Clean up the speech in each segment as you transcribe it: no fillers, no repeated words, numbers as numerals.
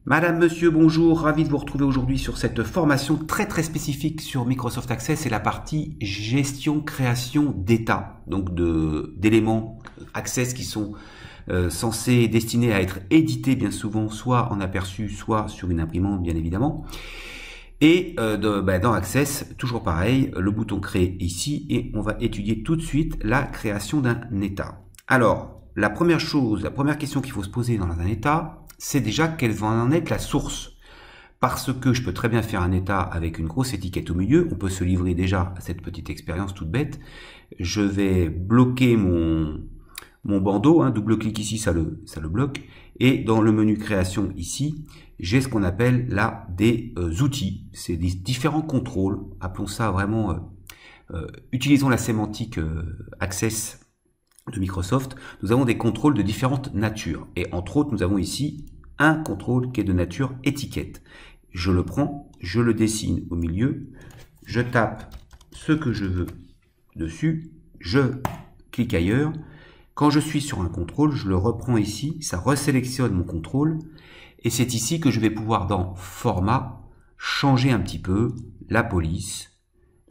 Madame, monsieur, bonjour, ravi de vous retrouver aujourd'hui sur cette formation très spécifique sur Microsoft Access et la partie gestion, création d'état, donc d'éléments Access qui sont censés, destinés à être édités bien souvent, soit en aperçu, soit sur une imprimante bien évidemment. Et dans Access, toujours pareil, le bouton créer ici et on va étudier tout de suite la création d'un état. Alors, la première question qu'il faut se poser dans un état, c'est déjà quelle va en être la source. Parce que je peux très bien faire un état avec une grosse étiquette au milieu, on peut se livrer déjà à cette petite expérience toute bête. Je vais bloquer mon bandeau, double-clic ici, ça le bloque. Et dans le menu création ici, j'ai ce qu'on appelle là des outils. C'est des différents contrôles, appelons ça vraiment, utilisons la sémantique Access de Microsoft, nous avons des contrôles de différentes natures. Et entre autres, nous avons ici un contrôle qui est de nature étiquette. Je le prends, je le dessine au milieu, je tape ce que je veux dessus, je clique ailleurs. Quand je suis sur un contrôle, je le reprends ici, ça resélectionne mon contrôle. Et c'est ici que je vais pouvoir, dans Format, changer un petit peu la police,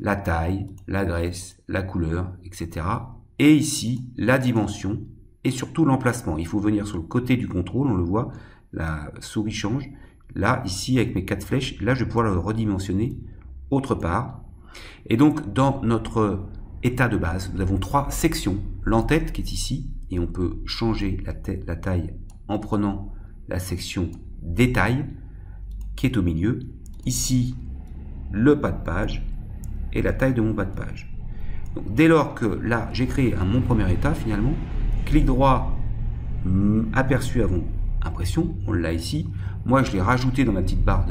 la taille, la graisse, la couleur, etc. Et ici, la dimension et surtout l'emplacement. Il faut venir sur le côté du contrôle, on le voit, la souris change. Là, ici, avec mes 4 flèches, là, je vais pouvoir le redimensionner autre part. Et donc, dans notre état de base, nous avons 3 sections. L'entête qui est ici, et on peut changer la taille en prenant la section détail qui est au milieu. Ici, le pas de page et la taille de mon pas de page. Donc, dès lors que là, j'ai créé mon premier état finalement, clic droit, aperçu avant impression, on l'a ici. Moi, je l'ai rajouté dans ma petite barre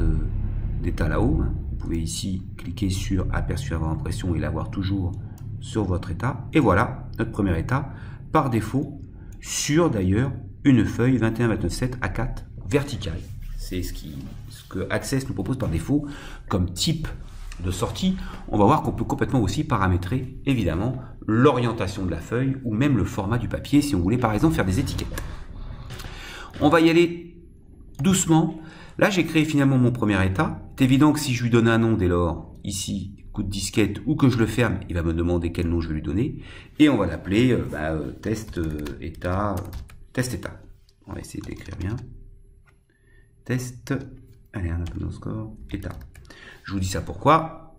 d'état là-haut. Vous pouvez ici cliquer sur aperçu avant impression et l'avoir toujours sur votre état. Et voilà, notre premier état, par défaut, sur d'ailleurs une feuille 21-29-7 A4 verticale. C'est ce que Access nous propose par défaut comme type de sortie. On va voir qu'on peut complètement aussi paramétrer évidemment l'orientation de la feuille ou même le format du papier si on voulait par exemple faire des étiquettes. On va y aller doucement. Là j'ai créé finalement mon premier état. C'est évident que si je lui donne un nom dès lors ici coup de disquette ou que je le ferme, il va me demander quel nom je vais lui donner et on va l'appeler test état. On va essayer d'écrire bien. Test. Allez, un score état. Je vous dis ça pourquoi?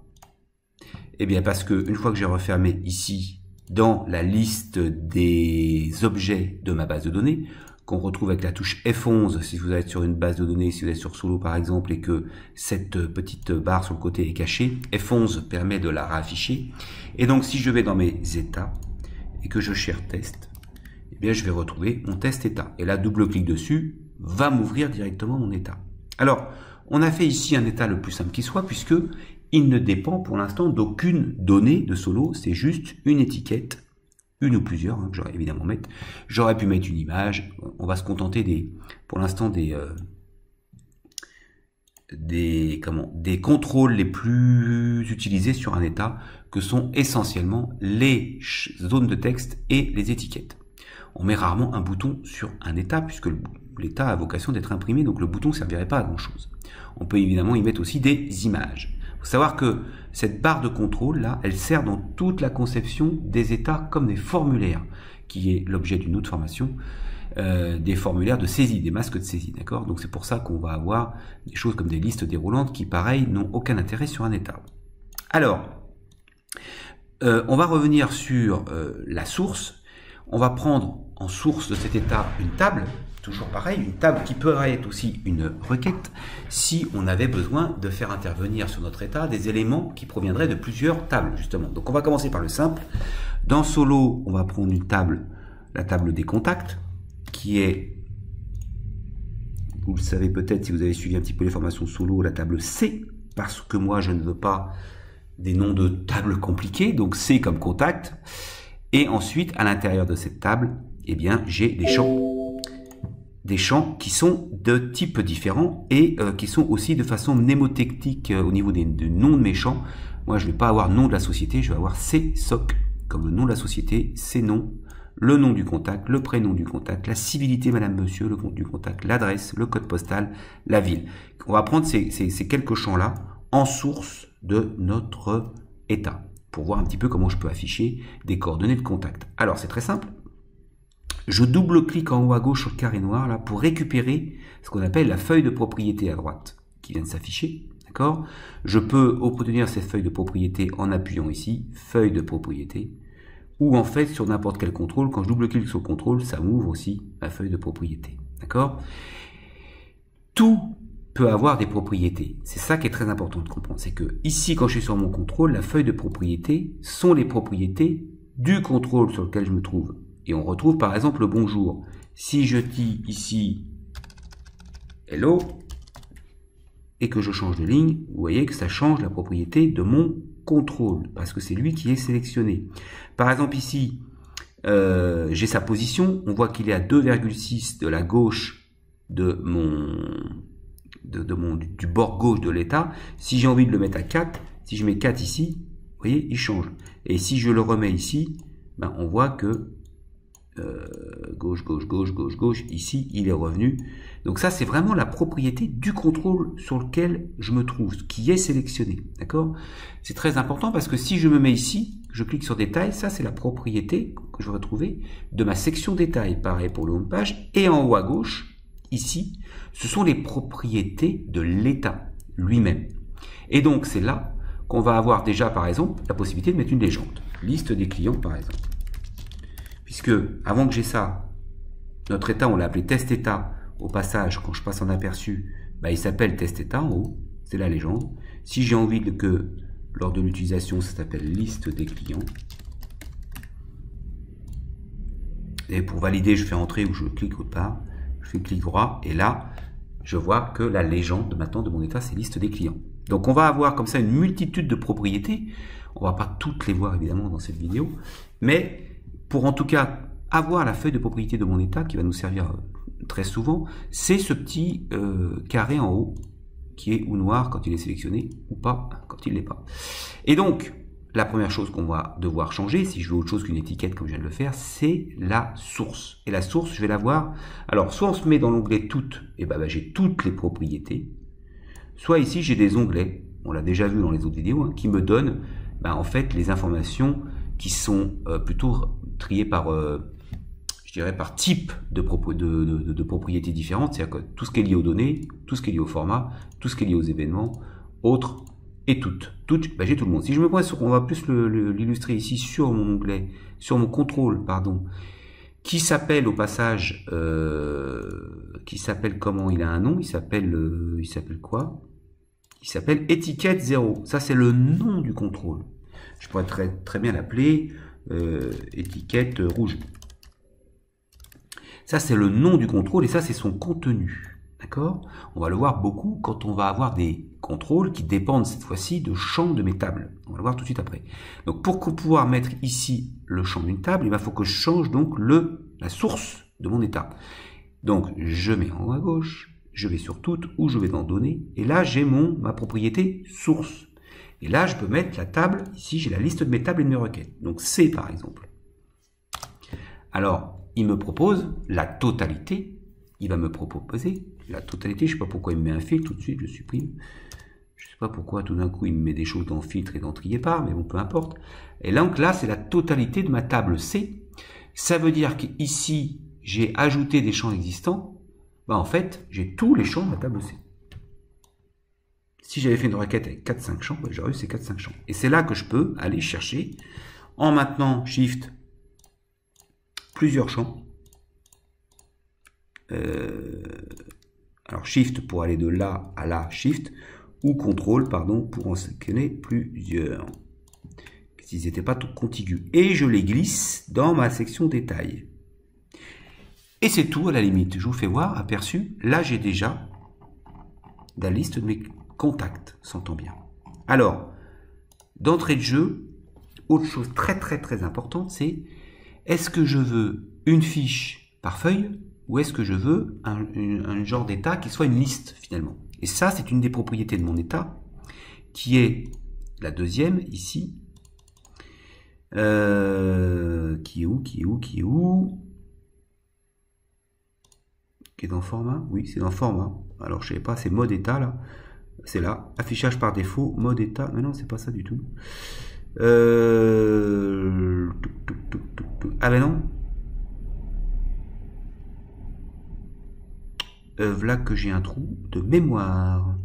Eh bien parce que une fois que j'ai refermé ici dans la liste des objets de ma base de données, qu'on retrouve avec la touche F11 si vous êtes sur une base de données, si vous êtes sur Solo par exemple et que cette petite barre sur le côté est cachée, F11 permet de la réafficher. Et donc si je vais dans mes états et que je cherche test, eh bien je vais retrouver mon test état. Et là, double-clic dessus va m'ouvrir directement mon état. Alors, on a fait ici un état le plus simple qui soit, puisque il ne dépend pour l'instant d'aucune donnée de Solo, c'est juste une étiquette, une ou plusieurs, que j'aurais évidemment mettre. J'aurais pu mettre une image, on va se contenter pour l'instant des contrôles les plus utilisés sur un état, que sont essentiellement les zones de texte et les étiquettes. On met rarement un bouton sur un état, puisque l'état a vocation d'être imprimé, donc le bouton ne servirait pas à grand chose. On peut évidemment y mettre aussi des images. Il faut savoir que cette barre de contrôle là, elle sert dans toute la conception des états comme des formulaires, qui est l'objet d'une autre formation, des formulaires de saisie, des masques de saisie, d'accord? Donc c'est pour ça qu'on va avoir des choses comme des listes déroulantes qui, pareil, n'ont aucun intérêt sur un état. Alors, on va revenir sur la source. On va prendre en source de cet état une table, toujours pareil, une table qui peut être aussi une requête si on avait besoin de faire intervenir sur notre état des éléments qui proviendraient de plusieurs tables justement. Donc on va commencer par le simple. Dans Solo, on va prendre une table, la table des contacts, qui est, vous le savez peut-être si vous avez suivi un petit peu les formations Solo, la table C, parce que moi je ne veux pas des noms de tables compliqués, donc C comme contact. Et ensuite, à l'intérieur de cette table, eh bien, j'ai des champs qui sont de types différents et qui sont aussi de façon mnémotechnique au niveau des noms de mes champs. Moi, je ne vais pas avoir nom de la société, je vais avoir CSOC comme le nom de la société, ces noms le nom du contact, le prénom du contact, la civilité madame monsieur, le compte du contact, l'adresse, le code postal, la ville. On va prendre ces quelques champs-là en source de notre état pour voir un petit peu comment je peux afficher des coordonnées de contact. Alors c'est très simple. Je double-clique en haut à gauche sur le carré noir là pour récupérer ce qu'on appelle la feuille de propriété à droite qui vient de s'afficher. D'accord ? Je peux obtenir cette feuille de propriété en appuyant ici, feuille de propriété, ou en fait sur n'importe quel contrôle, quand je double-clique sur le contrôle, ça m'ouvre aussi ma feuille de propriété. D'accord ? Tout peut avoir des propriétés. C'est ça qui est très important de comprendre. C'est que ici, quand je suis sur mon contrôle, la feuille de propriété sont les propriétés du contrôle sur lequel je me trouve. Et on retrouve par exemple le bonjour. Si je dis ici hello et que je change de ligne, vous voyez que ça change la propriété de mon contrôle parce que c'est lui qui est sélectionné. Par exemple ici, j'ai sa position. On voit qu'il est à 2,6 de la gauche de du bord gauche de l'état. Si j'ai envie de le mettre à 4, si je mets 4 ici, vous voyez, il change. Et si je le remets ici, ben on voit que gauche, gauche, gauche, gauche, gauche, ici, il est revenu. Donc ça, c'est vraiment la propriété du contrôle sur lequel je me trouve, qui est sélectionné. D'accord ? C'est très important parce que si je me mets ici, je clique sur détail, ça c'est la propriété que je vais retrouver de ma section détail. Pareil pour le home page. Et en haut à gauche, ici, ce sont les propriétés de l'état lui-même. Et donc, c'est là qu'on va avoir déjà, par exemple, la possibilité de mettre une légende. Liste des clients, par exemple. Puisque, avant que j'ai ça, notre état, on l'a appelé test état. Au passage, quand je passe en aperçu, bah, il s'appelle test état en haut. C'est la légende. Si j'ai envie que, lors de l'utilisation, ça s'appelle liste des clients. Et pour valider, je fais entrer ou je clique autre part. Je fais clic droit. Et là, je vois que la légende, maintenant, de mon état, c'est liste des clients. Donc, on va avoir comme ça une multitude de propriétés. On ne va pas toutes les voir, évidemment, dans cette vidéo. Mais pour en tout cas avoir la feuille de propriété de mon état qui va nous servir très souvent, c'est ce petit carré en haut qui est ou noir quand il est sélectionné ou pas quand il ne l'est pas. Et donc, la première chose qu'on va devoir changer, si je veux autre chose qu'une étiquette comme je viens de le faire, c'est la source. Et la source, je vais la voir. Alors, soit on se met dans l'onglet toutes, et ben, j'ai toutes les propriétés. Soit ici, j'ai des onglets, on l'a déjà vu dans les autres vidéos, hein, qui me donnent en fait les informations qui sont plutôt triées par, je dirais, par type de propriétés différentes, c'est-à-dire que tout ce qui est lié aux données, tout ce qui est lié au format, tout ce qui est lié aux événements, autres et toutes. Toutes, j'ai tout le monde. Si je me pointe sur, on va plus l'illustrer ici sur mon onglet, sur mon contrôle, pardon, qui s'appelle au passage, qui s'appelle comment? Il a un nom, il s'appelle quoi? Il s'appelle étiquette 0. Ça c'est le nom du contrôle. Je pourrais très bien l'appeler étiquette rouge. Ça, c'est le nom du contrôle et ça, c'est son contenu. D'accord? On va le voir beaucoup quand on va avoir des contrôles qui dépendent cette fois-ci de champs de mes tables. On va le voir tout de suite après. Donc, pour pouvoir mettre ici le champ d'une table, il faut que je change donc la source de mon état. Donc, je mets en haut à gauche, je vais sur toutes ou je vais dans données et là, j'ai ma propriété source. Et là, je peux mettre la table, ici j'ai la liste de mes tables et de mes requêtes. Donc C par exemple. Alors, il me propose la totalité. Il va me proposer la totalité. Je ne sais pas pourquoi il me met un filtre tout de suite, je supprime. Je ne sais pas pourquoi tout d'un coup il me met des choses dans filtre et dans trier par, mais bon, peu importe. Et donc là, c'est la totalité de ma table C. Ça veut dire qu'ici, j'ai ajouté des champs existants. En fait, j'ai tous les champs de ma table C. Si j'avais fait une requête avec 4-5 champs, j'aurais eu ces 4-5 champs. Et c'est là que je peux aller chercher, en maintenant Shift, plusieurs champs. Alors Shift pour aller de là à là, Shift, ou CTRL, pardon, pour en sélectionner plusieurs. S'ils n'étaient pas tout contigus. Et je les glisse dans ma section détail. Et c'est tout à la limite. Je vous fais voir, aperçu, là j'ai déjà la liste de mes contacts, s'entend bien. Alors, d'entrée de jeu, autre chose très importante, c'est est-ce que je veux une fiche par feuille ou est-ce que je veux un genre d'état qui soit une liste finalement. Et ça, c'est une des propriétés de mon état qui est la deuxième ici. Qui est où? Qui est dans format? Oui, c'est dans format. Alors, je sais pas, c'est mode état, là. C'est là. Affichage par défaut, mode état. Mais non, c'est pas ça du tout. Ah ben non. Voilà que j'ai un trou de mémoire.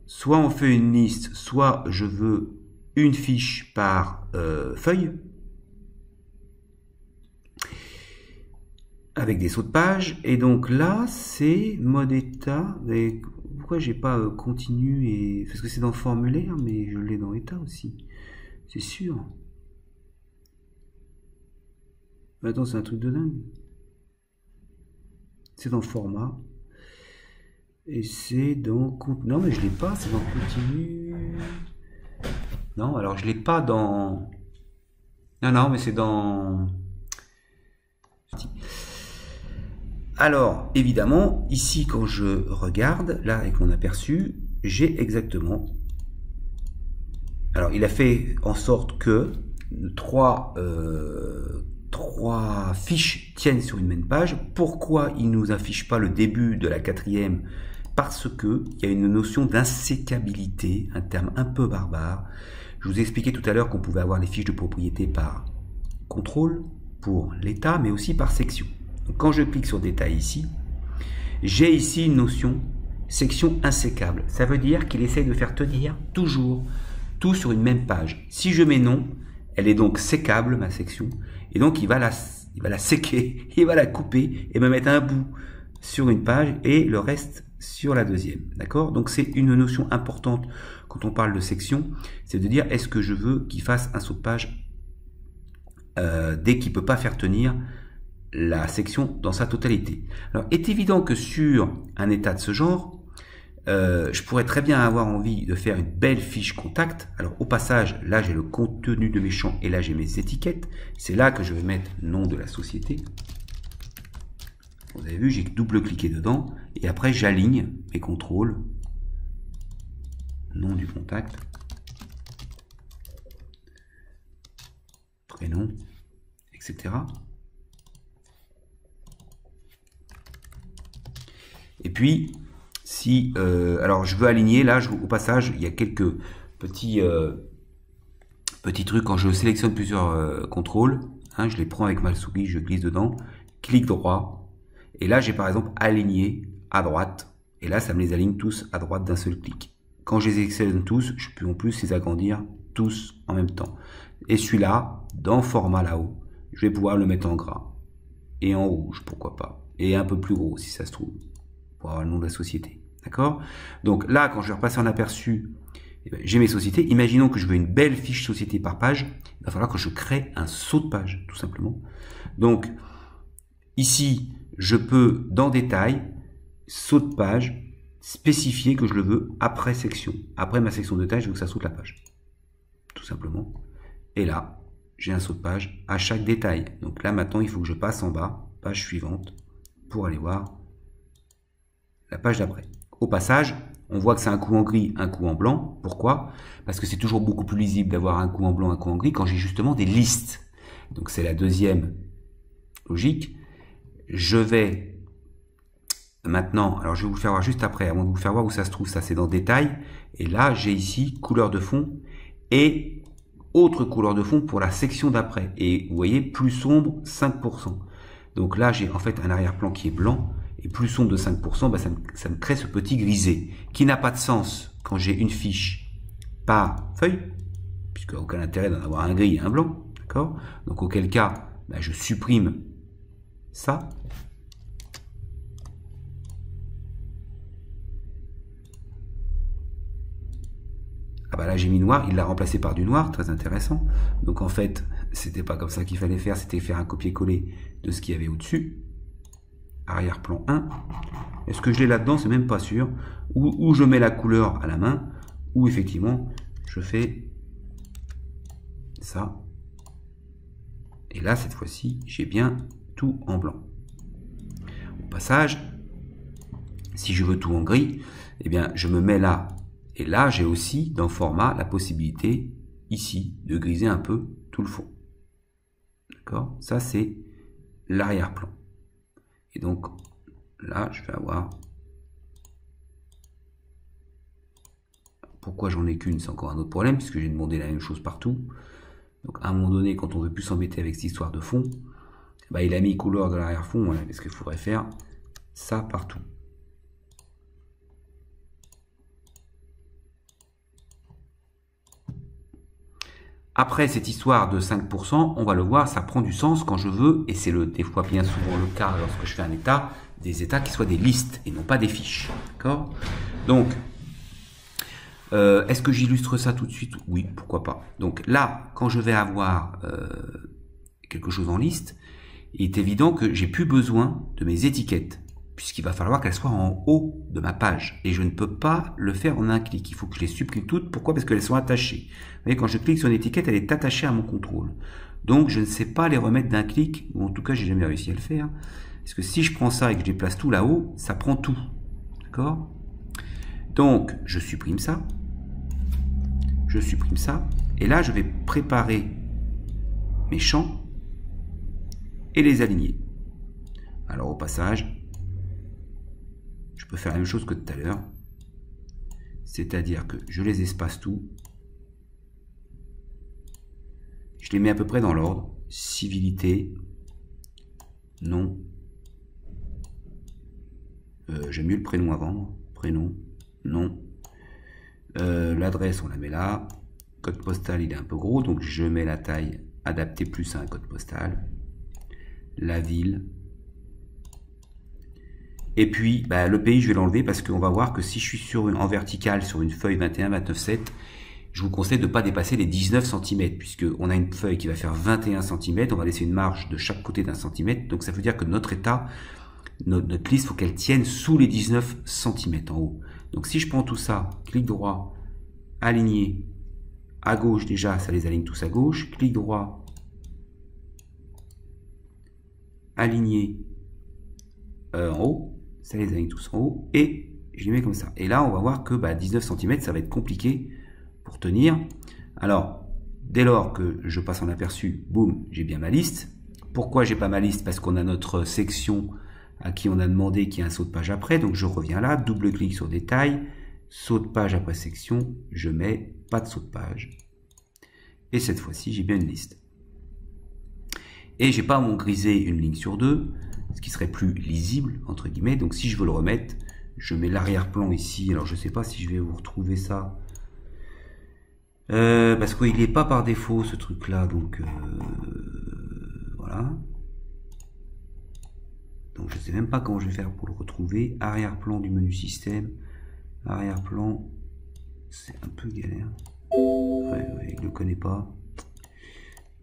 Soit on fait une liste, soit je veux une fiche par feuille. Avec des sauts de page. Et donc là, c'est mode état. Mais pourquoi j'ai pas continu et... Parce que c'est dans formulaire, mais je l'ai dans état aussi. C'est sûr. Attends, c'est un truc de dingue. C'est dans format. Et c'est dans... Non, mais je l'ai pas, c'est dans continu. Non, alors je l'ai pas dans... Non, mais c'est dans... Alors, évidemment, ici, quand je regarde, là, avec mon aperçu, j'ai exactement... Alors, il a fait en sorte que trois fiches tiennent sur une même page. Pourquoi il ne nous affiche pas le début de la quatrième? Parce que il y a une notion d'insécabilité, un terme un peu barbare. Je vous ai expliqué tout à l'heure qu'on pouvait avoir les fiches de propriété par contrôle, pour l'état, mais aussi par section. Donc, quand je clique sur détail ici, j'ai ici une notion section insécable. Ça veut dire qu'il essaye de faire tenir toujours tout sur une même page. Si je mets non, elle est donc sécable, ma section, et donc il va la séquer, il va la couper et me mettre un bout sur une page et le reste sur la deuxième. D'accord? Donc c'est une notion importante quand on parle de section, c'est de dire est-ce que je veux qu'il fasse un saut de page dès qu'il ne peut pas faire tenir la section dans sa totalité. Alors, est évident que sur un état de ce genre, je pourrais très bien avoir envie de faire une belle fiche contact. Alors, au passage, là, j'ai le contenu de mes champs et là, j'ai mes étiquettes. C'est là que je vais mettre nom de la société. Vous avez vu, j'ai double-cliqué dedans et après, j'aligne mes contrôles. Nom du contact. Prénom, etc. Et puis, si, alors je veux aligner, là, au passage, il y a quelques petits trucs. Quand je sélectionne plusieurs contrôles, hein, je les prends avec ma souris, je glisse dedans, clic droit, et là, j'ai par exemple aligné à droite, et là, ça me les aligne tous à droite d'un seul clic. Quand je les sélectionne tous, je peux en plus les agrandir tous en même temps. Et celui-là, dans format là-haut, je vais pouvoir le mettre en gras, et en rouge, pourquoi pas, et un peu plus gros si ça se trouve, pour avoir le nom de la société. D'accord? Donc là, quand je vais repasser en aperçu, j'ai mes sociétés. Imaginons que je veux une belle fiche société par page. Il va falloir que je crée un saut de page, tout simplement. Donc, ici, je peux, dans détail, saut de page, spécifier que je le veux après section. Après ma section de détail, je veux que ça saute la page. Tout simplement. Et là, j'ai un saut de page à chaque détail. Donc là, maintenant, il faut que je passe en bas, page suivante, pour aller voir la page d'après. Au passage, on voit que c'est un coup en gris, un coup en blanc. Pourquoi? Parce que c'est toujours beaucoup plus lisible d'avoir un coup en blanc, un coup en gris quand j'ai justement des listes. Donc c'est la deuxième logique. Je vais maintenant, alors je vais vous le faire voir juste après, avant de vous faire voir où ça se trouve, ça c'est dans détail. Et là, j'ai ici couleur de fond et autre couleur de fond pour la section d'après. Et vous voyez, plus sombre, 5%. Donc là, j'ai en fait un arrière-plan qui est blanc. Et plus sombre de 5%, bah ça me crée ce petit grisé, qui n'a pas de sens quand j'ai une fiche par feuille, puisqu'il n'y a aucun intérêt d'en avoir un gris et un blanc, d'accord? Donc auquel cas, bah, je supprime ça. Ah bah là j'ai mis noir, il l'a remplacé par du noir, très intéressant. Donc en fait, c'était pas comme ça qu'il fallait faire, c'était faire un copier-coller de ce qu'il y avait au-dessus. Arrière-plan 1. Est-ce que je l'ai là-dedans? C'est même pas sûr. Ou je mets la couleur à la main, ou effectivement, je fais ça. Et là, cette fois-ci, j'ai bien tout en blanc. Au passage, si je veux tout en gris, eh bien, je me mets là Et là, j'ai aussi dans format la possibilité ici de griser un peu tout le fond. D'accord? Ça, c'est l'arrière-plan. Et donc, là, je vais avoir... Pourquoi j'en ai qu'une, c'est encore un autre problème, puisque j'ai demandé la même chose partout. Donc, à un moment donné, quand on veut plus s'embêter avec cette histoire de fond, bah, il a mis couleur de l'arrière-fond, voilà, parce qu'il faudrait faire ça partout. Après cette histoire de 5%, on va le voir, ça prend du sens quand je veux, et c'est des fois bien souvent le cas lorsque je fais un état, des états qui soient des listes et non pas des fiches. D'accord? Donc, est-ce que j'illustre ça tout de suite? Oui, pourquoi pas. Donc là, quand je vais avoir quelque chose en liste, il est évident que j'ai plus besoin de mes étiquettes, puisqu'il va falloir qu'elles soient en haut de ma page. Et je ne peux pas le faire en un clic. Il faut que je les supprime toutes. Pourquoi? Parce qu'elles sont attachées. Vous voyez, quand je clique sur une étiquette, elle est attachée à mon contrôle. Donc, je ne sais pas les remettre d'un clic, ou en tout cas, j'ai jamais réussi à le faire. Parce que si je prends ça et que je déplace tout là-haut, ça prend tout. D'accord? Donc, je supprime ça. Je supprime ça. Et là, je vais préparer mes champs et les aligner. Alors, au passage, je peux faire la même chose que tout à l'heure. C'est-à-dire que je les espace tout. Je les mets à peu près dans l'ordre. Civilité. Nom. J'aime mieux le prénom avant. Prénom. Nom. L'adresse, on la met là. Code postal, il est un peu gros. Donc, je mets la taille adaptée plus à un code postal. La ville. Et puis, bah, le pays, je vais l'enlever parce qu'on va voir que si je suis en vertical sur une feuille 21, 29, 7, je vous conseille de ne pas dépasser les 19 cm, puisqu'on a une feuille qui va faire 21 cm, on va laisser une marge de chaque côté d'un centimètre, donc ça veut dire que notre état, notre liste, il faut qu'elle tienne sous les 19 cm en haut. Donc si je prends tout ça, clic droit, aligner, à gauche déjà, ça les aligne tous à gauche, clic droit, aligner en haut, ça les aligne tous en haut, et je les mets comme ça. Et là, on va voir que 19 cm, ça va être compliqué pour tenir. Alors, dès lors que je passe en aperçu, boum, j'ai bien ma liste. Pourquoi j'ai pas ma liste? Parce qu'on a notre section à qui on a demandé qu'il y ait un saut de page après. Donc, je reviens là, double-clic sur détail, saut de page après section, je mets pas de saut de page. Et cette fois-ci, j'ai bien une liste. Et j'ai pas à m'en griser une ligne sur deux, ce qui serait plus lisible, entre guillemets. Donc si je veux le remettre, je mets l'arrière-plan ici. Alors je sais pas si je vais vous retrouver ça. Parce qu'il n'est pas par défaut ce truc-là. Donc voilà. Donc je sais même pas comment je vais faire pour le retrouver. Arrière-plan du menu système. Arrière-plan, c'est un peu galère. Ouais, il ne le connaît pas.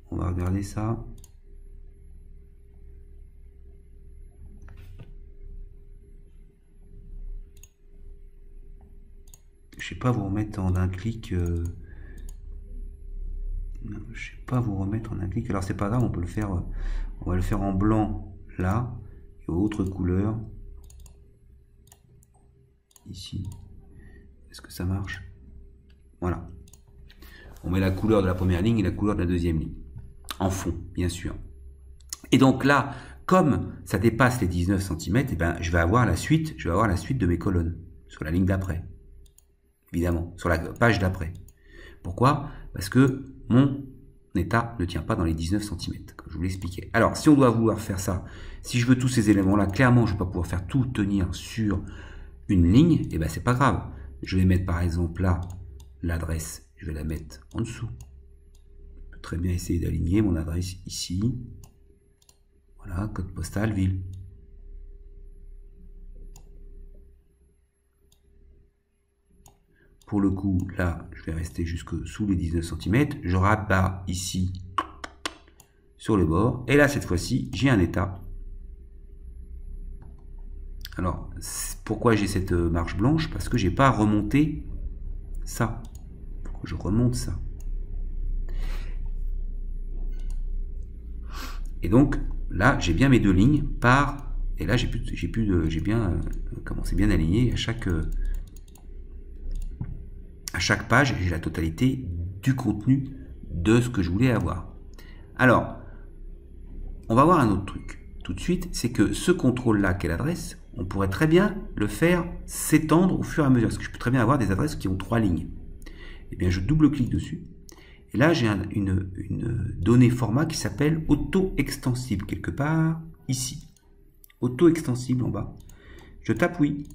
On va regarder ça. Je sais pas vous remettre en un clic. Non, je sais pas vous remettre en un clic. Alors c'est pas grave, on peut le faire. On va le faire en blanc là et autre couleur ici. Est-ce que ça marche? Voilà. On met la couleur de la première ligne et la couleur de la deuxième ligne en fond, bien sûr. Et donc là, comme ça dépasse les 19 cm, et ben je vais avoir la suite. Je vais avoir la suite de mes colonnes sur la ligne d'après. Évidemment, sur la page d'après. Pourquoi? Parce que mon état ne tient pas dans les 19 cm, comme je vous l'expliquais. Alors, si on doit vouloir faire ça, si je veux tous ces éléments-là, clairement, je ne vais pas pouvoir faire tout tenir sur une ligne, et ben c'est pas grave. Je vais mettre par exemple là, l'adresse, je vais la mettre en dessous. Je peux très bien essayer d'aligner mon adresse ici. Voilà, code postal, ville. Pour le coup, là, je vais rester jusque sous les 19 cm. Je rabats ici sur le bord. Et là, cette fois-ci, j'ai un état. Alors, pourquoi j'ai cette marge blanche? Parce que j'ai pas remonté ça. Il faut que je remonte ça. Et donc, là, j'ai bien mes deux lignes par... Et là, j'ai bien commencé bien aligné à chaque... À chaque page, j'ai la totalité du contenu de ce que je voulais avoir. Alors, on va voir un autre truc tout de suite, c'est que ce contrôle-là, qu'est l'adresse, on pourrait très bien le faire s'étendre au fur et à mesure, parce que je peux très bien avoir des adresses qui ont 3 lignes. Eh bien, je double-clique dessus, et là, j'ai une donnée format qui s'appelle auto-extensible, quelque part ici. Auto-extensible en bas. Je tape oui,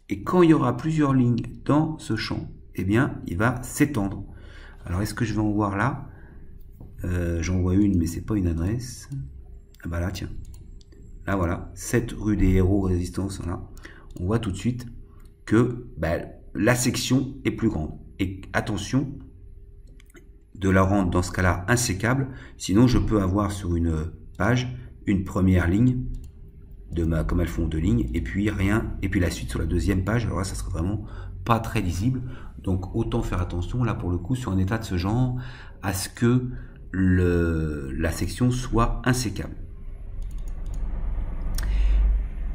et quand il y aura plusieurs lignes dans ce champ, eh bien, il va s'étendre. Alors, est-ce que je vais en voir là? J'en vois une, mais c'est pas une adresse. Ah bah là, tiens. Là, voilà, 7 rue des Héros Résistance. Voilà. On voit tout de suite que la section est plus grande. Et attention de la rendre dans ce cas-là insécable. Sinon, je peux avoir sur une page une première ligne comme elles font 2 lignes, et puis rien, et puis la suite sur la deuxième page. Alors là, ça serait vraiment pas très lisible. Donc autant faire attention là pour le coup sur un état de ce genre à ce que la section soit insécable.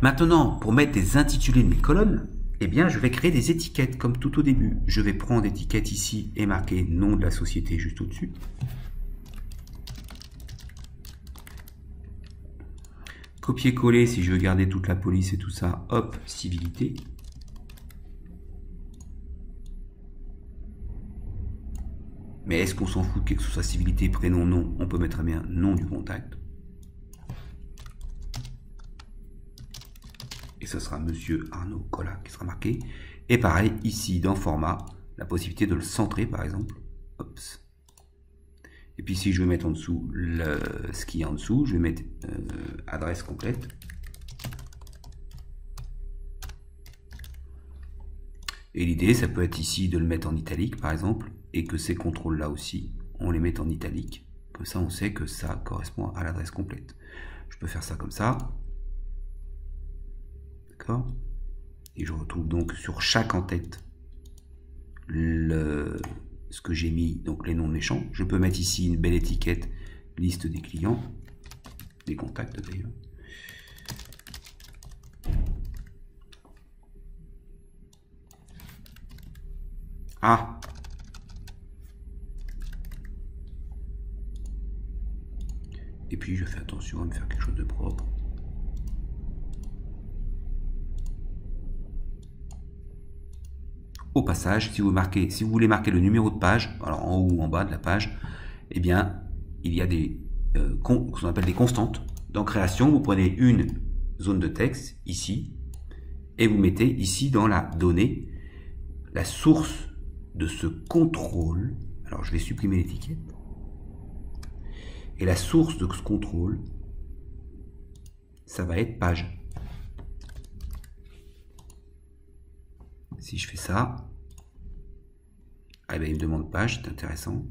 Maintenant, pour mettre des intitulés de mes colonnes, eh bien, je vais créer des étiquettes comme tout au début. Je vais prendre étiquette ici et marquer nom de la société juste au-dessus. Copier-coller si je veux garder toute la police et tout ça. Hop, civilité. Mais est-ce qu'on s'en fout que ce soit civilité, prénom, nom? On peut mettre très bien nom du contact. Et ce sera Monsieur Arnaud Collat qui sera marqué. Et pareil, ici, dans format, la possibilité de le centrer, par exemple. Ops. Et puis si je veux mettre en dessous ce qui est en dessous, je vais mettre adresse complète. Et l'idée, ça peut être ici de le mettre en italique, par exemple, et que ces contrôles-là aussi, on les met en italique. Comme ça, on sait que ça correspond à l'adresse complète. Je peux faire ça comme ça. D'accord? Et je retrouve donc sur chaque en-tête ce que j'ai mis, donc les noms de mes champs. Je peux mettre ici une belle étiquette, liste des clients, des contacts d'ailleurs. Ah! Et puis je fais attention à me faire quelque chose de propre. Au passage, si vous voulez marquer le numéro de page, alors en haut ou en bas de la page, eh bien, il y a ce qu'on appelle des constantes. Dans création, vous prenez une zone de texte, ici, et vous mettez ici dans la donnée la source de ce contrôle. Alors, je vais supprimer l'étiquette. Et la source de ce contrôle, ça va être page. Si je fais ça, ah ben il me demande page, c'est intéressant.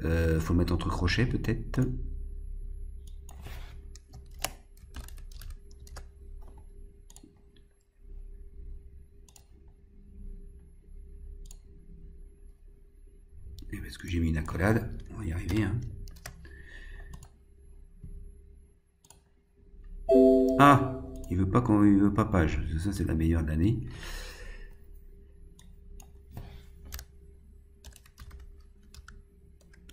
Faut le mettre entre crochets peut-être. Et parce que j'ai mis une accolade, on va y arriver. Hein. Ah, il veut pas page. Ça c'est la meilleure de l'année.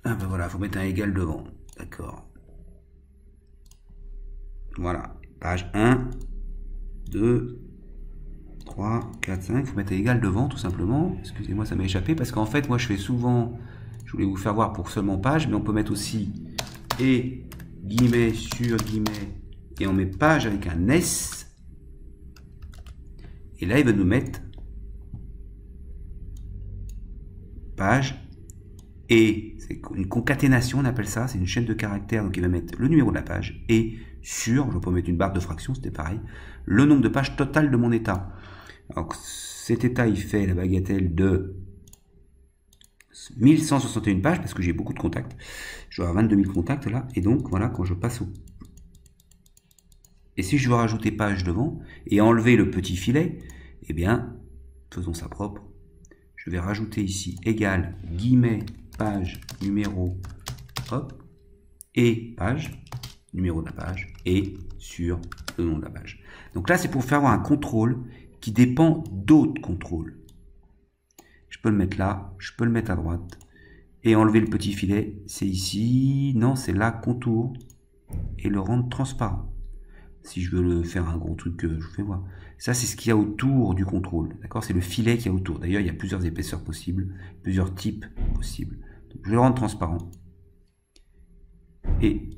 Ah ben voilà, faut mettre un égal devant. D'accord. Voilà. Page 1, 2, 3, 4, 5. Il faut mettre un égal devant, tout simplement. Excusez-moi, ça m'a échappé. Parce qu'en fait, moi, je fais souvent... Je voulais vous faire voir pour seulement page. Mais on peut mettre aussi et guillemets sur guillemets. Et on met page avec un S. Et là, il va nous mettre page. Et c'est une concaténation, on appelle ça, c'est une chaîne de caractères, donc il va mettre le numéro de la page, et sur, je peux mettre une barre de fraction, c'était pareil, le nombre de pages totales de mon état. Alors cet état, il fait la bagatelle de 1161 pages, parce que j'ai beaucoup de contacts, je dois avoir 22 000 contacts là, et donc voilà, quand je passe au... Et si je veux rajouter page devant, et enlever le petit filet, eh bien, faisons ça propre, je vais rajouter ici égal, guillemets, page, numéro, hop, et page, numéro de la page, et sur le nom de la page. Donc là, c'est pour faire avoir un contrôle qui dépend d'autres contrôles. Je peux le mettre là, je peux le mettre à droite. Et enlever le petit filet, c'est ici, non, c'est là, contour. Et le rendre transparent. Si je veux le faire un gros truc que je vous fais voir. Ça, c'est ce qu'il y a autour du contrôle. D'accord? C'est le filet qu'il y a autour. D'ailleurs, il y a plusieurs épaisseurs possibles, plusieurs types possibles. Donc, je vais le rendre transparent. Et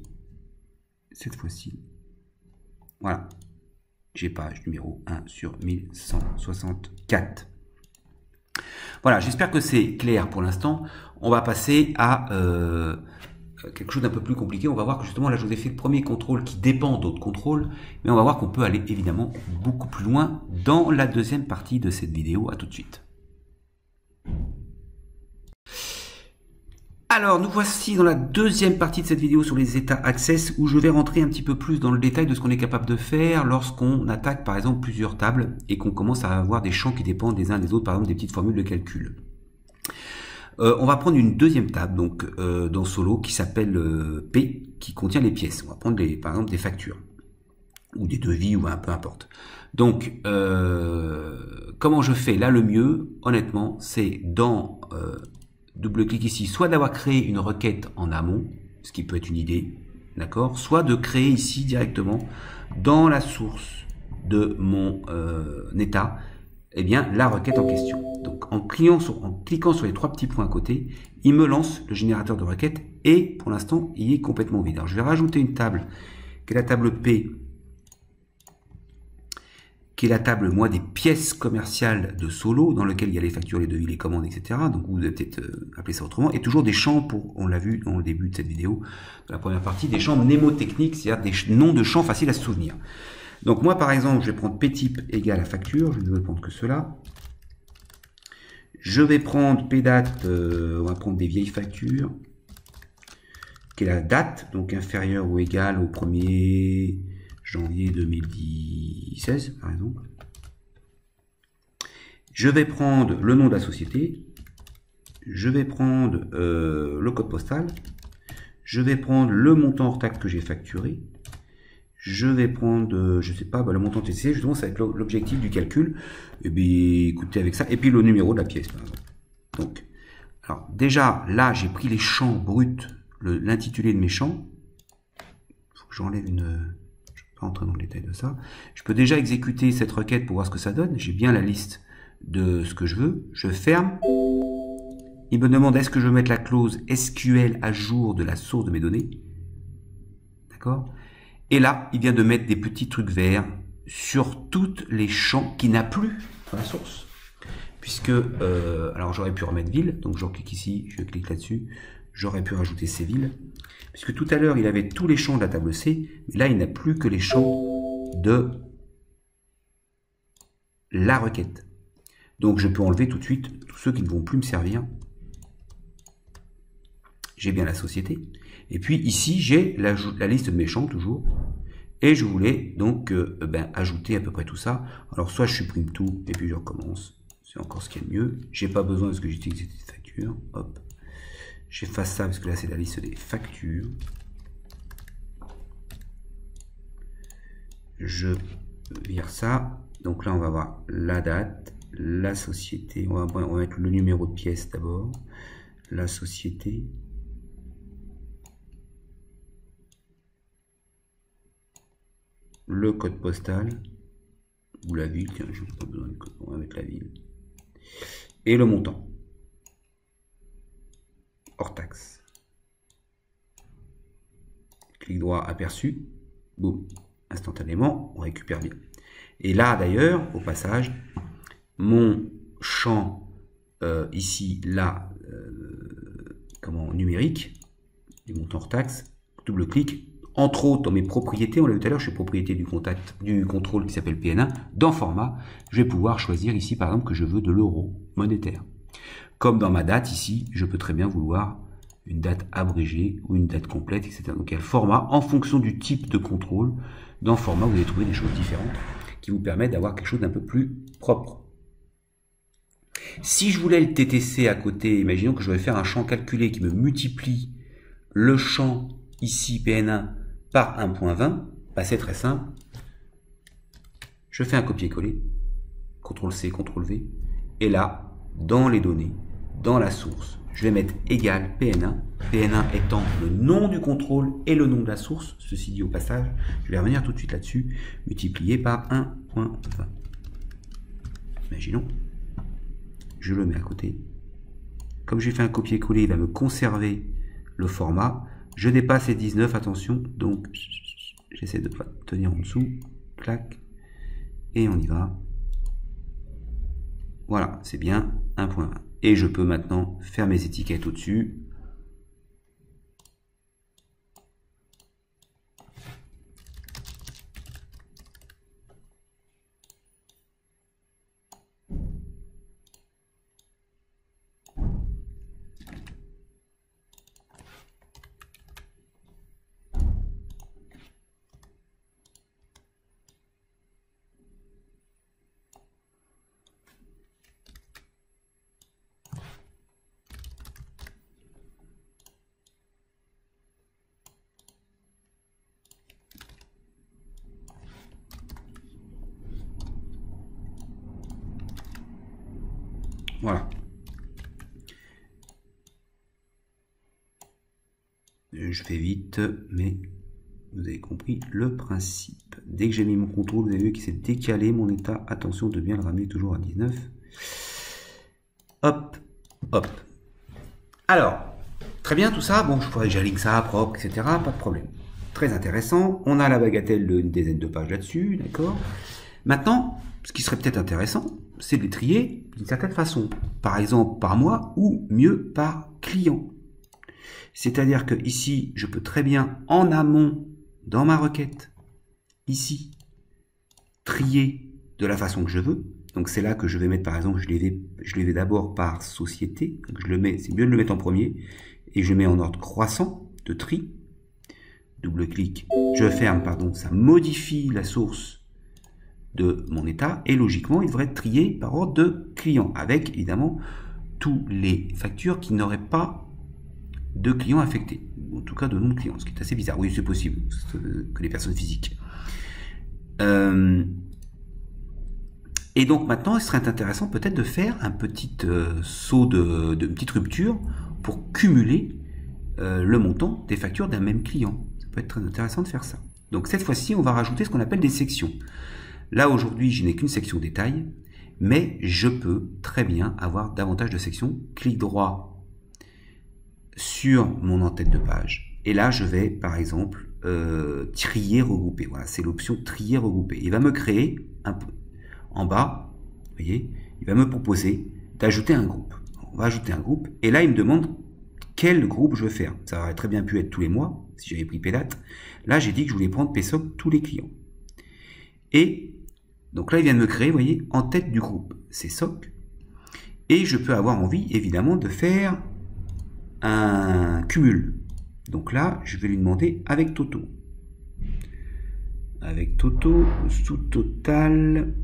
cette fois-ci, voilà. J'ai page numéro 1 sur 1164. Voilà, j'espère que c'est clair pour l'instant. On va passer à quelque chose d'un peu plus compliqué. On va voir que justement, là, je vous ai fait le premier contrôle qui dépend d'autres contrôles. Mais on va voir qu'on peut aller évidemment beaucoup plus loin dans la deuxième partie de cette vidéo. À tout de suite. Alors, nous voici dans la deuxième partie de cette vidéo sur les états Access où je vais rentrer un petit peu plus dans le détail de ce qu'on est capable de faire lorsqu'on attaque par exemple plusieurs tables et qu'on commence à avoir des champs qui dépendent des uns des autres, par exemple des petites formules de calcul. On va prendre une deuxième table donc dans Solo qui s'appelle P, qui contient les pièces. On va prendre par exemple des factures ou des devis ou peu importe. Donc, comment je fais là le mieux, honnêtement, c'est dans double-clic ici, soit d'avoir créé une requête en amont, ce qui peut être une idée, d'accord, soit de créer ici directement dans la source de mon état, eh bien la requête en question. Donc en cliquant sur les trois petits points à côté, il me lance le générateur de requêtes et pour l'instant il est complètement vide. Alors je vais rajouter une table qui est la table P, qui est la table, moi, des pièces commerciales de Solo, dans lequel il y a les factures, les devis, les commandes, etc. Donc, vous avez peut-être appelé ça autrement. Et toujours des champs pour, on l'a vu dans le début de cette vidéo, de la première partie, des champs mnémotechniques, c'est-à-dire des noms de champs faciles à se souvenir. Donc, moi, par exemple, je vais prendre ptype égale à facture. Je ne vais prendre que cela. Je vais prendre pdate, on va prendre des vieilles factures, qui est la date, donc inférieure ou égale au 1er janvier 2016, par exemple. Je vais prendre le nom de la société. Je vais prendre le code postal. Je vais prendre le montant hors taxe que j'ai facturé. Je vais prendre, je sais pas, le montant TTC, justement, ça va être l'objectif du calcul. Et bien, écoutez, avec ça. Et puis le numéro de la pièce, par exemple. Donc, alors, déjà, là, j'ai pris les champs bruts, l'intitulé de mes champs. Il faut que j'enlève une... entrer dans le détail de ça. Je peux déjà exécuter cette requête pour voir ce que ça donne. J'ai bien la liste de ce que je veux. Je ferme. Il me demande est-ce que je veux mettre la clause SQL à jour de la source de mes données. D'accord? Et là, il vient de mettre des petits trucs verts sur tous les champs qu'il n'a plus dans la source. Puisque, alors j'aurais pu remettre ville. Donc je clique ici, je clique là-dessus. J'aurais pu rajouter ces villes. Puisque tout à l'heure, il avait tous les champs de la table C, mais là, il n'a plus que les champs de la requête. Donc, je peux enlever tout de suite tous ceux qui ne vont plus me servir. J'ai bien la société. Et puis, ici, j'ai la liste de mes champs, toujours. Et je voulais donc ajouter à peu près tout ça. Alors, soit je supprime tout, et puis je recommence. C'est encore ce qu'il y a de mieux. J'ai pas besoin parce que j'utilise cette facture. Hop. J'efface ça parce que là c'est la liste des factures. Je vire ça. Donc là on va voir la date, la société. On va mettre le numéro de pièce d'abord. La société. Le code postal. Ou la ville. Tiens, je n'ai pas besoin de code. On va mettre la ville. Et le montant. Hors taxe. Clic droit aperçu. Boum. Instantanément, on récupère bien. Et là, d'ailleurs, au passage, mon champ ici, là, numérique, du montant hors taxe, double-clic. Entre autres, dans mes propriétés, on l'a vu tout à l'heure, je suis propriété du contrôle qui s'appelle PN1. Dans format, je vais pouvoir choisir ici, par exemple, que je veux de l'euro monétaire. Comme dans ma date, ici, je peux très bien vouloir une date abrégée ou une date complète, etc. Donc il y a le format, en fonction du type de contrôle, dans le format, vous allez trouver des choses différentes qui vous permettent d'avoir quelque chose d'un peu plus propre. Si je voulais le TTC à côté, imaginons que je vais faire un champ calculé qui me multiplie le champ ici, PN1, par 1.20, bah c'est très simple. Je fais un copier-coller, CTRL-C, CTRL-V, et là, dans les données, dans la source, je vais mettre égal PN1, PN1 étant le nom du contrôle et le nom de la source, ceci dit au passage, je vais revenir tout de suite là-dessus, multiplié par 1.20. Imaginons, je le mets à côté. Comme j'ai fait un copier-coller, il va me conserver le format. Je dépasse les 19, attention, donc j'essaie de ne pas tenir en dessous, clac, et on y va. Voilà, c'est bien 1.20. Et je peux maintenant faire mes étiquettes au-dessus. Voilà. Je fais vite, mais vous avez compris le principe. Dès que j'ai mis mon contrôle, vous avez vu qu'il s'est décalé mon état. Attention de bien le ramener toujours à 19. Hop, hop. Alors, très bien tout ça. Bon, je pourrais j'aligne ça propre, etc. Pas de problème. Très intéressant. On a la bagatelle d'une dizaine de pages là-dessus, d'accord. Maintenant, ce qui serait peut-être intéressant, c'est de les trier d'une certaine façon. Par exemple, par mois ou mieux par client. C'est-à-dire que ici, je peux très bien, en amont, dans ma requête, ici, trier de la façon que je veux. Donc c'est là que je vais mettre, par exemple, je les vais d'abord par société. Donc je le mets, c'est mieux de le mettre en premier. Et je mets en ordre croissant de tri. Double-clic, je ferme, pardon, ça modifie la source de mon état. Et logiquement, il devrait être trié par ordre de client. Avec, évidemment, tous les factures qui n'auraient pas de clients affectés, en tout cas de nom de clients, ce qui est assez bizarre. Oui, c'est possible que les personnes physiques. Et donc maintenant, il serait intéressant peut-être de faire un petit saut de petite rupture pour cumuler le montant des factures d'un même client. Ça peut être très intéressant de faire ça. Donc cette fois-ci, on va rajouter ce qu'on appelle des sections. Là, aujourd'hui, je n'ai qu'une section détail, mais je peux très bien avoir davantage de sections. Clic droit sur mon en-tête de page. Et là, je vais, par exemple, trier, regrouper. Voilà, c'est l'option trier, regrouper. Il va me créer un peu en bas, vous voyez, il va me proposer d'ajouter un groupe. On va ajouter un groupe. Et là, il me demande quel groupe je veux faire. Ça aurait très bien pu être tous les mois, si j'avais pris PDAT. Là, j'ai dit que je voulais prendre PSOC tous les clients. Et donc là, il vient de me créer, vous voyez, en tête du groupe, c'est SOC. Et je peux avoir envie, évidemment, de faire un cumul. Donc là, je vais lui demander avec Toto. Avec Toto, sous total.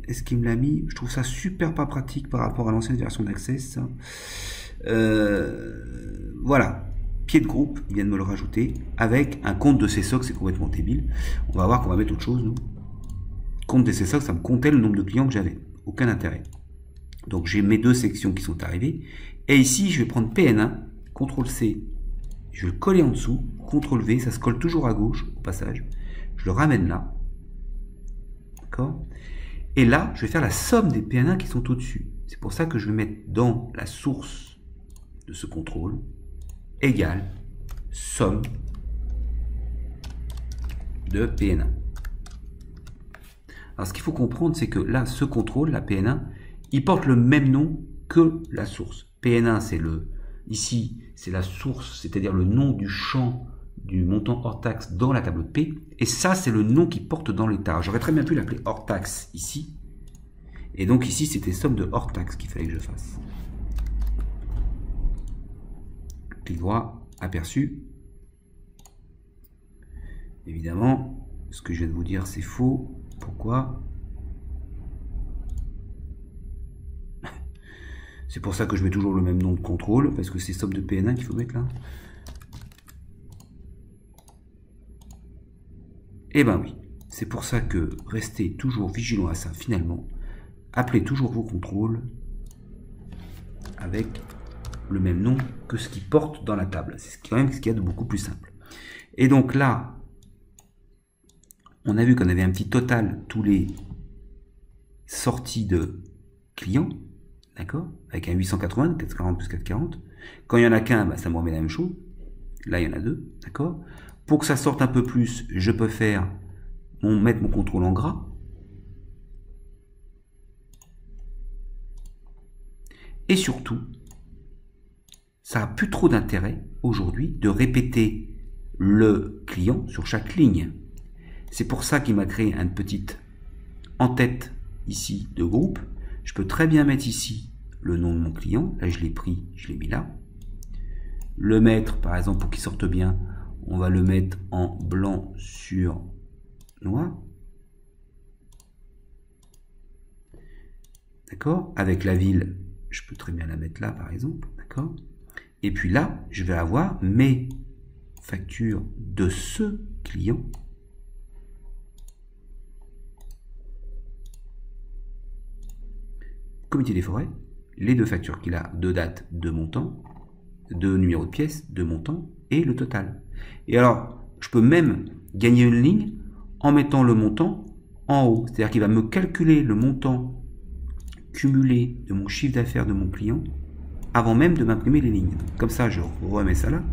Est-ce qu'il me l'a mis? Je trouve ça super pas pratique par rapport à l'ancienne version d'Access. Voilà. Pied de groupe, il vient de me le rajouter. Avec un compte de CSOC, c'est complètement débile. On va voir qu'on va mettre autre chose, nous. Compte de CSOC, ça me comptait le nombre de clients que j'avais. Aucun intérêt. Donc j'ai mes deux sections qui sont arrivées. Et ici, je vais prendre PN1, CTRL-C, je vais le coller en dessous, CTRL-V, ça se colle toujours à gauche au passage. Je le ramène là. D'accord? Et là, je vais faire la somme des PN1 qui sont au-dessus. C'est pour ça que je vais mettre dans la source de ce contrôle égale somme de PN1. Alors ce qu'il faut comprendre, c'est que là, ce contrôle, la PN1, il porte le même nom que la source. PN1, c'est ici, c'est la source, c'est-à-dire le nom du champ du montant hors taxe dans la tableau de P. Et ça, c'est le nom qui porte dans l'état. J'aurais très bien pu l'appeler hors taxe ici. Et donc ici, c'était somme de hors taxe qu'il fallait que je fasse. Clic droit, aperçu. Évidemment, ce que je viens de vous dire, c'est faux. Pourquoi? C'est pour ça que je mets toujours le même nom de contrôle, parce que c'est somme de PN1 qu'il faut mettre là. Eh ben oui. C'est pour ça que restez toujours vigilant à ça finalement. Appelez toujours vos contrôles avec le même nom que ce qui porte dans la table. C'est quand même ce qu'il y a de beaucoup plus simple. Et donc là, on a vu qu'on avait un petit total tous les sorties de clients, d'accord, avec un 880, 440 plus 440. Quand il n'y en a qu'un, bah, ça me remet la même chose. Là, il y en a deux, d'accord. Pour que ça sorte un peu plus, je peux faire mettre mon contrôle en gras. Et surtout, ça n'a plus trop d'intérêt aujourd'hui de répéter le client sur chaque ligne. C'est pour ça qu'il m'a créé une petite en-tête ici de groupe. Je peux très bien mettre ici le nom de mon client. Là, je l'ai pris, je l'ai mis là. Le mettre, par exemple, pour qu'il sorte bien, on va le mettre en blanc sur noir. D'accord? Avec la ville, je peux très bien la mettre là, par exemple. D'accord? Et puis là, je vais avoir mes factures de ce client. Comité des forêts, les deux factures qu'il a, de date, de montant, de numéro de pièce, de montant et le total. Et alors, je peux même gagner une ligne en mettant le montant en haut. C'est-à-dire qu'il va me calculer le montant cumulé de mon chiffre d'affaires de mon client avant même de m'imprimer les lignes. Comme ça, je remets ça là.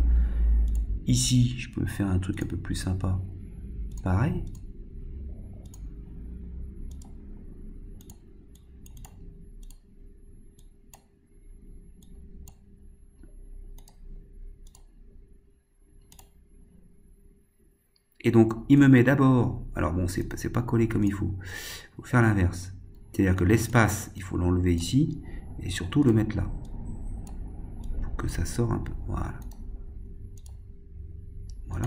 Ici, je peux faire un truc un peu plus sympa. Pareil. Et donc, il me met d'abord, alors bon, c'est pas collé comme il faut faire l'inverse. C'est-à-dire que l'espace, il faut l'enlever ici, et surtout le mettre là. Pour que ça sorte un peu. Voilà. Voilà.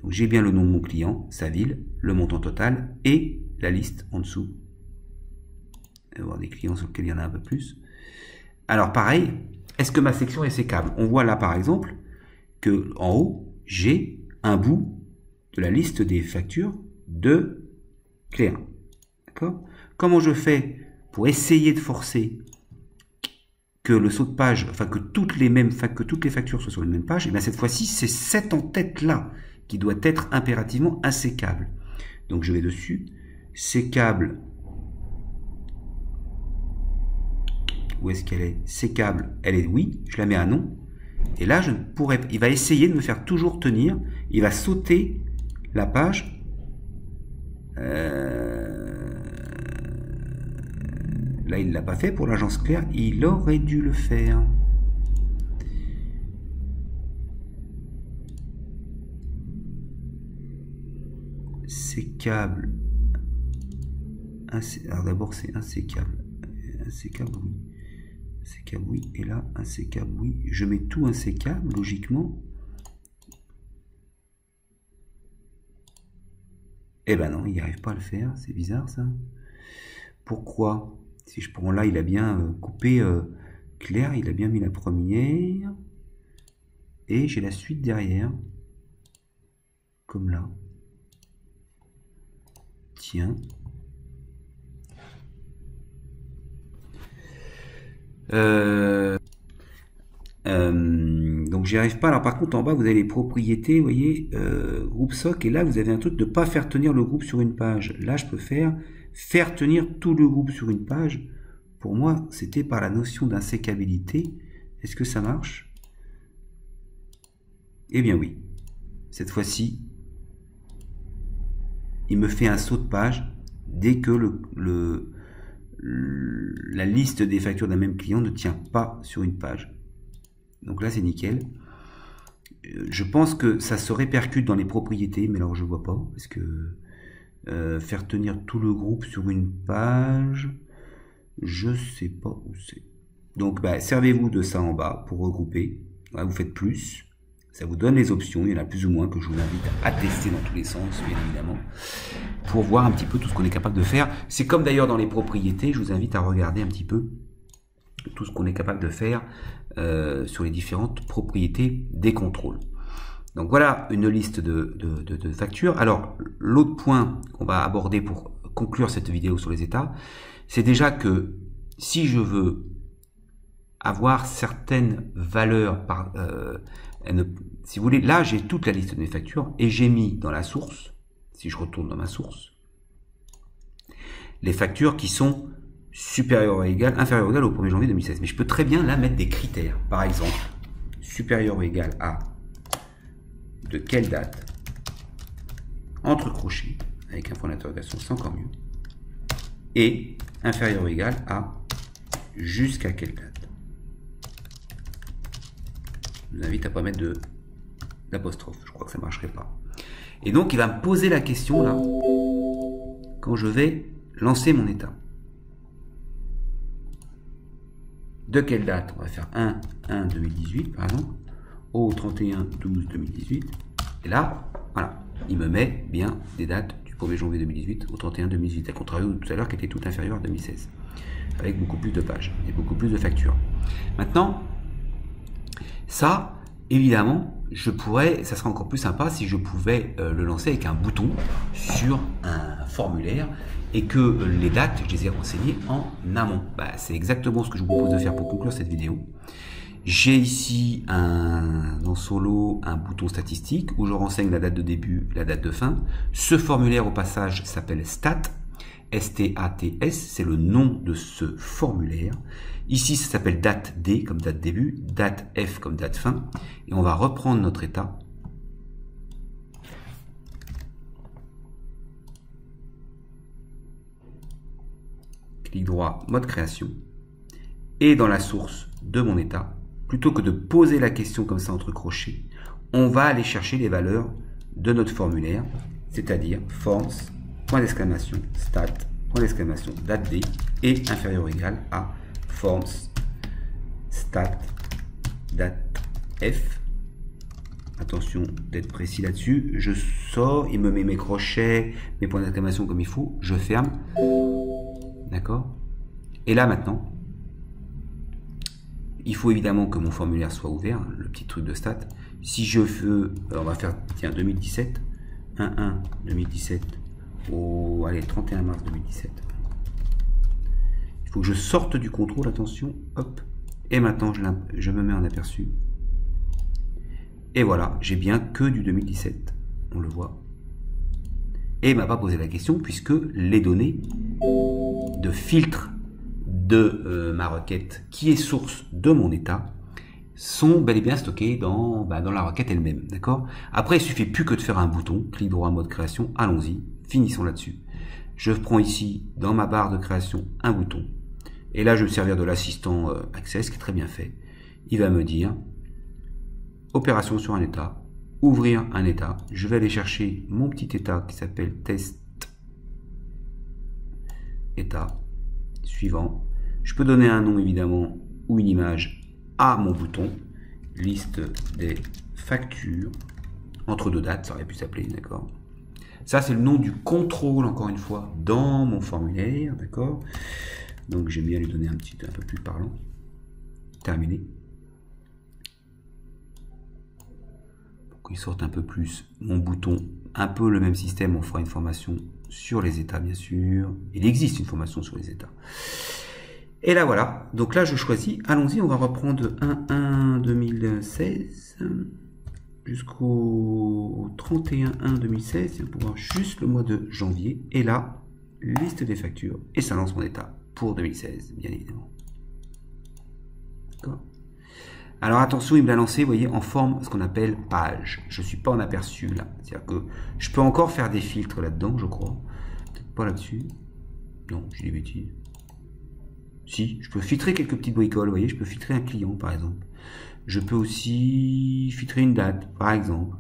Donc j'ai bien le nom de mon client, sa ville, le montant total, et la liste en dessous. Il va y avoir des clients sur lesquels il y en a un peu plus. Alors pareil, est-ce que ma section est sécable? On voit là par exemple, que en haut, j'ai un bout de la liste des factures de clé 1. D'accord? Comment je fais pour essayer de forcer que le saut de page, enfin que toutes les factures soient sur la même page? Et bien cette fois-ci, c'est cette en-tête-là qui doit être impérativement insécable. Donc je vais dessus, sécable. Où est-ce qu'elle est? Sécable, elle est oui, je la mets à non. Et là, je pourrais, il va essayer de me faire toujours tenir, il va sauter la page. Là, il ne l'a pas fait pour l'agence Claire, il aurait dû le faire. Sécable. Alors d'abord, c'est insécable. Insécable, oui. Insécable, oui. Et là, insécable, oui. Je mets tout insécable, logiquement. Eh ben non, il n'y arrive pas à le faire. C'est bizarre, ça. Pourquoi? Si je prends là, il a bien coupé Claire, il a bien mis la première. Et j'ai la suite derrière. Comme là. Tiens. Donc j'y arrive pas. Alors par contre en bas vous avez les propriétés, vous voyez, groupe soc, et là vous avez un truc de pas faire tenir le groupe sur une page. Là je peux faire tenir tout le groupe sur une page. Pour moi c'était par la notion d'insécabilité. Est-ce que ça marche? Eh bien oui. Cette fois-ci il me fait un saut de page dès que la liste des factures d'un même client ne tient pas sur une page. Donc là c'est nickel. Je pense que ça se répercute dans les propriétés, mais alors je vois pas, parce que faire tenir tout le groupe sur une page, je sais pas où c'est. Donc bah, servez-vous de ça en bas pour regrouper. Là, vous faites plus, ça vous donne les options, il y en a plus ou moins que je vous invite à tester dans tous les sens, bien évidemment, pour voir un petit peu tout ce qu'on est capable de faire. C'est comme d'ailleurs dans les propriétés, je vous invite à regarder un petit peu tout ce qu'on est capable de faire sur les différentes propriétés des contrôles. Donc voilà une liste de factures. Alors l'autre point qu'on va aborder pour conclure cette vidéo sur les états, c'est déjà que si je veux avoir certaines valeurs, si vous voulez, là j'ai toute la liste de mes factures et j'ai mis dans la source, si je retourne dans ma source, les factures qui sont supérieures ou égales, inférieures ou égales au 1er janvier 2016. Mais je peux très bien là mettre des critères. Par exemple, supérieur ou égal à de quelle date, entre crochets, avec un point d'interrogation, c'est encore mieux, et inférieur ou égal à jusqu'à quelle date. Je vous invite à ne pas mettre d'apostrophe, je crois que ça ne marcherait pas. Et donc il va me poser la question là, quand je vais lancer mon état. De quelle date? On va faire 1-1-2018 par exemple, au 31-12-2018. Et là, voilà, il me met bien des dates du 1er janvier 2018 au 31-2018, à contrario de tout à l'heure qui était tout inférieur à 2016, avec beaucoup plus de pages et beaucoup plus de factures. Maintenant, ça, évidemment, je pourrais, ça serait encore plus sympa si je pouvais le lancer avec un bouton sur un formulaire et que les dates, je les ai renseignées en amont. Bah, c'est exactement ce que je vous propose de faire pour conclure cette vidéo. J'ai ici en solo un bouton statistique où je renseigne la date de début, la date de fin. Ce formulaire au passage s'appelle STAT, S-T-A-T-S, c'est le nom de ce formulaire. Ici ça s'appelle date D comme date début, date F comme date fin. Et on va reprendre notre état. Clic droit, mode création. Et dans la source de mon état, plutôt que de poser la question comme ça entre crochets, on va aller chercher les valeurs de notre formulaire, c'est-à-dire forms, point d'exclamation, stat, point d'exclamation, date D, et inférieur ou égal à forms, stat, date F. Attention d'être précis là-dessus. Je sors, il me met mes crochets, mes points d'exclamation comme il faut, je ferme. D'accord? Et là maintenant, il faut évidemment que mon formulaire soit ouvert, le petit truc de stat. Si je veux, on va faire, tiens, 2017, 1-1-2017, au, allez, 31 mars 2017. Il faut que je sorte du contrôle, attention, hop. Et maintenant, je me mets en aperçu. Et voilà, j'ai bien que du 2017, on le voit. Et il ne m'a pas posé la question puisque les données de filtre de ma requête qui est source de mon état sont bel et bien stockées dans la requête elle-même, d'accord? Après, il suffit plus que de faire un bouton, clic droit, mode création, allons-y, finissons là-dessus. Je prends ici, dans ma barre de création, un bouton, et là, je vais me servir de l'assistant Access, qui est très bien fait. Il va me dire, opération sur un état, ouvrir un état, je vais aller chercher mon petit état qui s'appelle test état, suivant. Je peux donner un nom évidemment ou une image à mon bouton, liste des factures, entre deux dates, ça aurait pu s'appeler, d'accord. Ça c'est le nom du contrôle, encore une fois, dans mon formulaire, d'accord. Donc j'aime bien lui donner un peu plus parlant. Terminé. Pour qu'il sorte un peu plus mon bouton, un peu le même système, on fera une formation sur les états bien sûr. Il existe une formation sur les états. Et là voilà, donc là je choisis, allons-y, on va reprendre 1-1-2016 jusqu'au 31-1-2016, pour voir juste le mois de janvier, et là, liste des factures, et ça lance mon état pour 2016, bien évidemment. D'accord. Alors attention, il me l'a lancé, vous voyez, en forme, ce qu'on appelle page. Je ne suis pas en aperçu là, c'est-à-dire que je peux encore faire des filtres là-dedans, je crois. Peut-être pas là-dessus. Non, j'ai des bêtises. Si, je peux filtrer quelques petites bricoles, vous voyez, je peux filtrer un client par exemple. Je peux aussi filtrer une date, par exemple.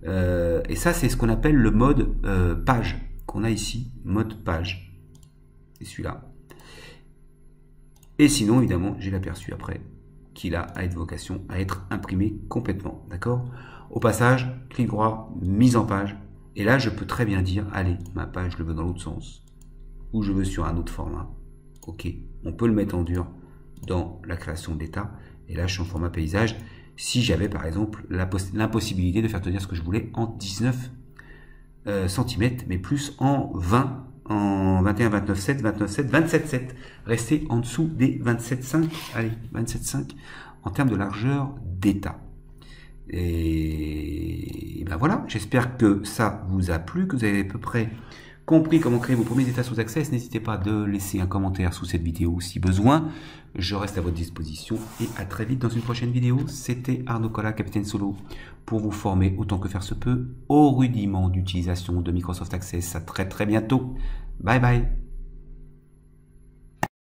Et ça, c'est ce qu'on appelle le mode page, qu'on a ici, mode page. C'est celui-là. Et sinon, évidemment, j'ai l'aperçu après, qu'il a à être vocation à être imprimé complètement, d'accord? Au passage, clic droit, mise en page. Et là, je peux très bien dire, allez, ma page, je le veux dans l'autre sens. Ou je veux sur un autre format. Ok, on peut le mettre en dur dans la création d'état. Et là, je suis en format paysage. si j'avais par exemple l'impossibilité de faire tenir ce que je voulais en 19 cm, mais plus en 20, en 21, 29,7, 29,7, 27,7. Rester en dessous des 27,5, allez, 27,5 en termes de largeur d'état. Et ben voilà, j'espère que ça vous a plu, que vous avez à peu près compris comment créer vos premiers états sous Access. N'hésitez pas de laisser un commentaire sous cette vidéo si besoin. Je reste à votre disposition et à très vite dans une prochaine vidéo. C'était Arnaud Colas, Capitaine Solo, pour vous former autant que faire se peut aux rudiments d'utilisation de Microsoft Access. À très bientôt. Bye bye.